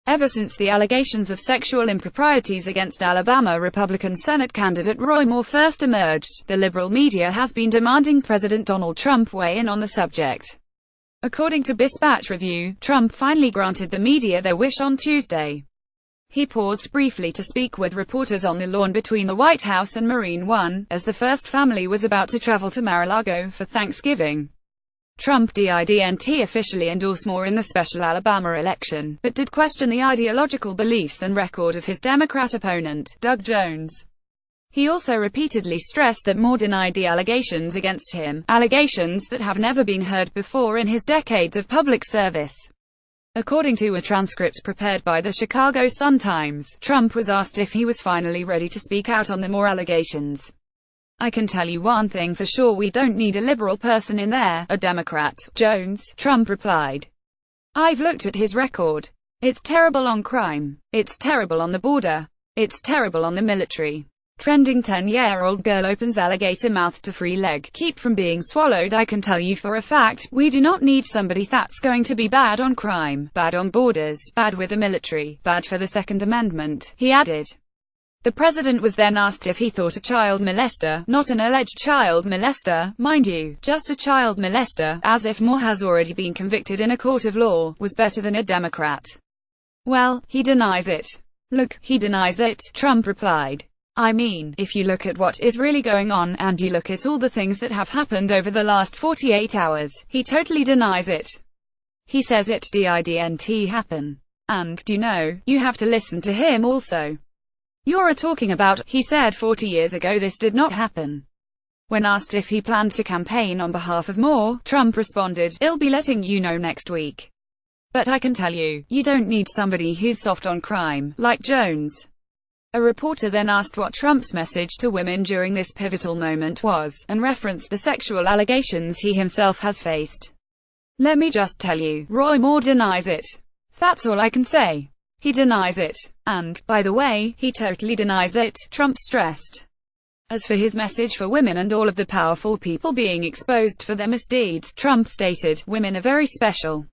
Ever since the allegations of sexual improprieties against Alabama Republican Senate candidate Roy Moore first emerged, the liberal media has been demanding President Donald Trump weigh in on the subject. According to Dispatch Review, Trump finally granted the media their wish on Tuesday. He paused briefly to speak with reporters on the lawn between the White House and Marine One, as the first family was about to travel to Mar-a-Lago for Thanksgiving. Trump didn't officially endorse Moore in the special Alabama election, but did question the ideological beliefs and record of his Democrat opponent, Doug Jones. He also repeatedly stressed that Moore denied the allegations against him, allegations that have never been heard before in his decades of public service. According to a transcript prepared by the Chicago Sun-Times, Trump was asked if he was finally ready to speak out on the Moore allegations. "I can tell you one thing for sure, we don't need a liberal person in there, a Democrat, Jones," Trump replied. "I've looked at his record. It's terrible on crime. It's terrible on the border. It's terrible on the military. Trending 10-year-old girl opens alligator mouth to free leg, keep from being swallowed. I can tell you for a fact, we do not need somebody that's going to be bad on crime, bad on borders, bad with the military, bad for the Second Amendment," he added. The president was then asked if he thought a child molester, not an alleged child molester, mind you, just a child molester, as if Moore has already been convicted in a court of law, was better than a Democrat. "Well, he denies it. Look, he denies it," Trump replied. "I mean, if you look at what is really going on, and you look at all the things that have happened over the last 48 hours, he totally denies it. He says it didn't happen. And, you have to listen to him also. You're talking about, he said 40 years ago this did not happen." When asked if he planned to campaign on behalf of Moore, Trump responded, "I'll be letting you know next week. But I can tell you, you don't need somebody who's soft on crime, like Jones." A reporter then asked what Trump's message to women during this pivotal moment was, and referenced the sexual allegations he himself has faced. "Let me just tell you, Roy Moore denies it. That's all I can say. He denies it. And, by the way, he totally denies it," Trump stressed. As for his message for women and all of the powerful people being exposed for their misdeeds, Trump stated, "Women are very special.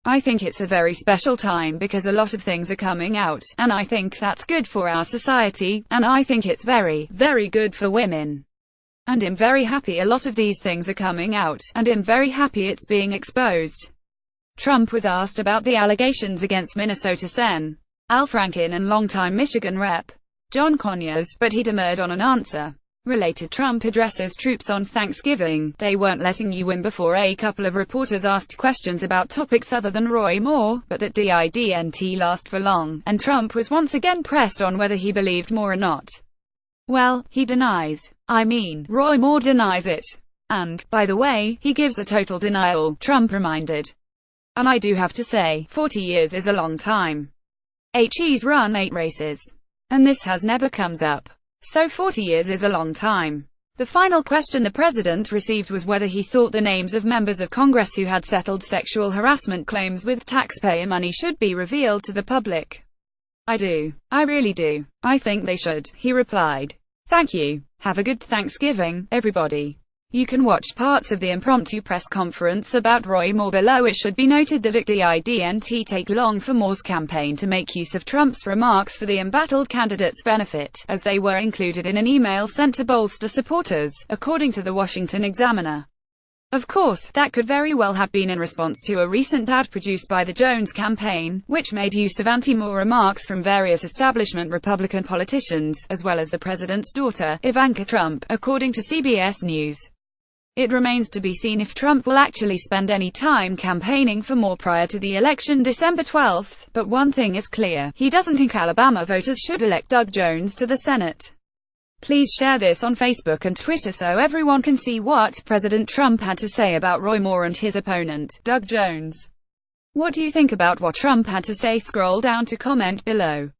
I think it's a very special time because a lot of things are coming out, and I think that's good for our society, and I think it's very, very good for women. And I'm very happy a lot of these things are coming out, and I'm very happy it's being exposed." Trump was asked about the allegations against Minnesota Sen. Al Franken and longtime Michigan Rep. John Conyers, but he demurred on an answer. Related Trump addresses troops on Thanksgiving, "They weren't letting you in before." A couple of reporters asked questions about topics other than Roy Moore, but that didn't last for long, and Trump was once again pressed on whether he believed Moore or not. "Well, he denies. I mean, Roy Moore denies it. And, by the way, he gives a total denial," Trump reminded. "And I do have to say, 40 years is a long time. He's run 8 races. And this has never comes up. So 40 years is a long time." The final question the president received was whether he thought the names of members of Congress who had settled sexual harassment claims with taxpayer money should be revealed to the public. "I do. I really do. I think they should," he replied. "Thank you. Have a good Thanksgiving, everybody." You can watch parts of the impromptu press conference about Roy Moore below. It should be noted that it didn't take long for Moore's campaign to make use of Trump's remarks for the embattled candidate's benefit, as they were included in an email sent to bolster supporters, according to the Washington Examiner. Of course, that could very well have been in response to a recent ad produced by the Jones campaign, which made use of anti-Moore remarks from various establishment Republican politicians, as well as the president's daughter, Ivanka Trump, according to CBS News. It remains to be seen if Trump will actually spend any time campaigning for Moore prior to the election December 12, but one thing is clear, he doesn't think Alabama voters should elect Doug Jones to the Senate. Please share this on Facebook and Twitter so everyone can see what President Trump had to say about Roy Moore and his opponent, Doug Jones. What do you think about what Trump had to say? Scroll down to comment below.